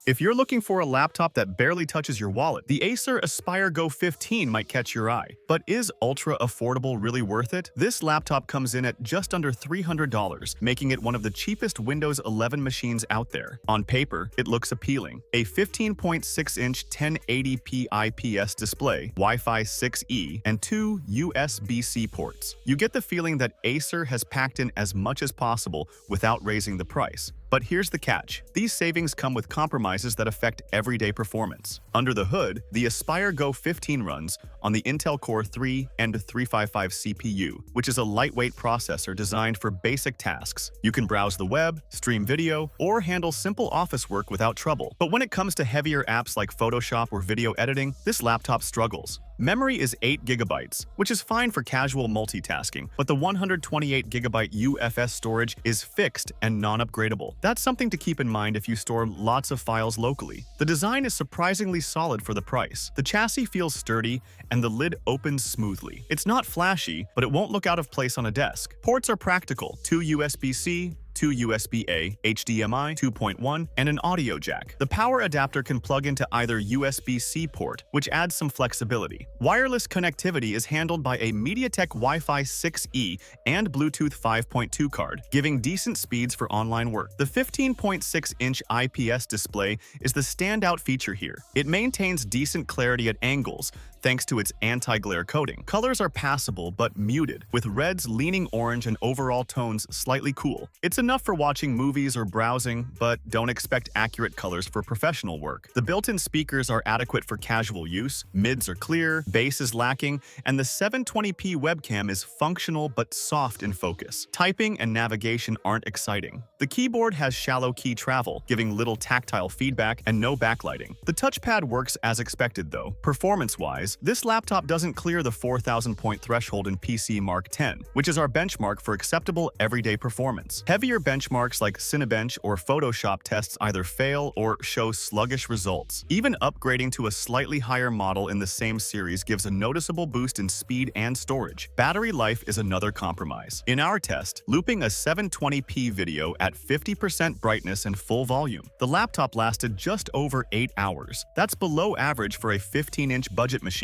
If you're looking for a laptop that barely touches your wallet, the Acer Aspire Go 15 might catch your eye. But is ultra affordable really worth it? This laptop comes in at just under $300, making it one of the cheapest Windows 11 machines out there. On paper, it looks appealing. A 15.6-inch 1080p IPS display, Wi-Fi 6E, and two USB-C ports. You get the feeling that Acer has packed in as much as possible without raising the price. But here's the catch. These savings come with compromises that affect everyday performance. Under the hood, the Aspire Go 15 runs on the Intel Core 3 and 355 CPU, which is a lightweight processor designed for basic tasks. You can browse the web, stream video, or handle simple office work without trouble. But when it comes to heavier apps like Photoshop or video editing, this laptop struggles. Memory is 8 GB, which is fine for casual multitasking, but the 128 GB UFS storage is fixed and non-upgradable. That's something to keep in mind if you store lots of files locally. The design is surprisingly solid for the price. The chassis feels sturdy, and the lid opens smoothly. It's not flashy, but it won't look out of place on a desk. Ports are practical: 2 USB-C, 2 USB-A, HDMI 2.1, and an audio jack. The power adapter can plug into either USB-C port, which adds some flexibility. Wireless connectivity is handled by a MediaTek Wi-Fi 6E and Bluetooth 5.2 card, giving decent speeds for online work. The 15.6-inch IPS display is the standout feature here. It maintains decent clarity at angles, thanks to its anti-glare coating. Colors are passable but muted, with reds leaning orange and overall tones slightly cool. It's enough for watching movies or browsing, but don't expect accurate colors for professional work. The built-in speakers are adequate for casual use, mids are clear, bass is lacking, and the 720p webcam is functional but soft in focus. Typing and navigation aren't exciting. The keyboard has shallow key travel, giving little tactile feedback and no backlighting. The touchpad works as expected though. Performance-wise, this laptop doesn't clear the 4,000-point threshold in PC Mark X, which is our benchmark for acceptable everyday performance. Heavier benchmarks like Cinebench or Photoshop tests either fail or show sluggish results. Even upgrading to a slightly higher model in the same series gives a noticeable boost in speed and storage. Battery life is another compromise. In our test, looping a 720p video at 50% brightness and full volume, the laptop lasted just over 8 hours. That's below average for a 15-inch budget machine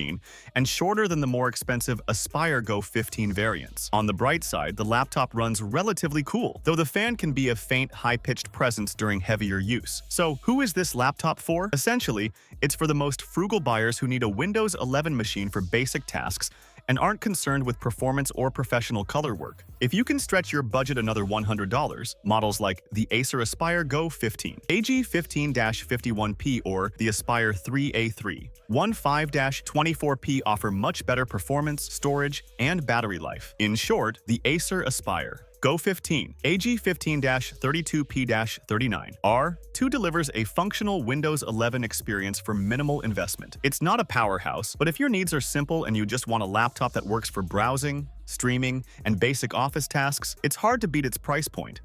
and shorter than the more expensive Aspire Go 15 variants. On the bright side, the laptop runs relatively cool, though the fan can be a faint, high-pitched presence during heavier use. So, who is this laptop for? Essentially, it's for the most frugal buyers who need a Windows 11 machine for basic tasks and aren't concerned with performance or professional color work. If you can stretch your budget another $100, models like the Acer Aspire Go 15, AG15-51P, or the Aspire 3A3, 15-24P offer much better performance, storage, and battery life. In short, the Acer Aspire Go 15, AG15-32P-39, R2 delivers a functional Windows 11 experience for minimal investment. It's not a powerhouse, but if your needs are simple and you just want a laptop that works for browsing, streaming, and basic office tasks, it's hard to beat its price point.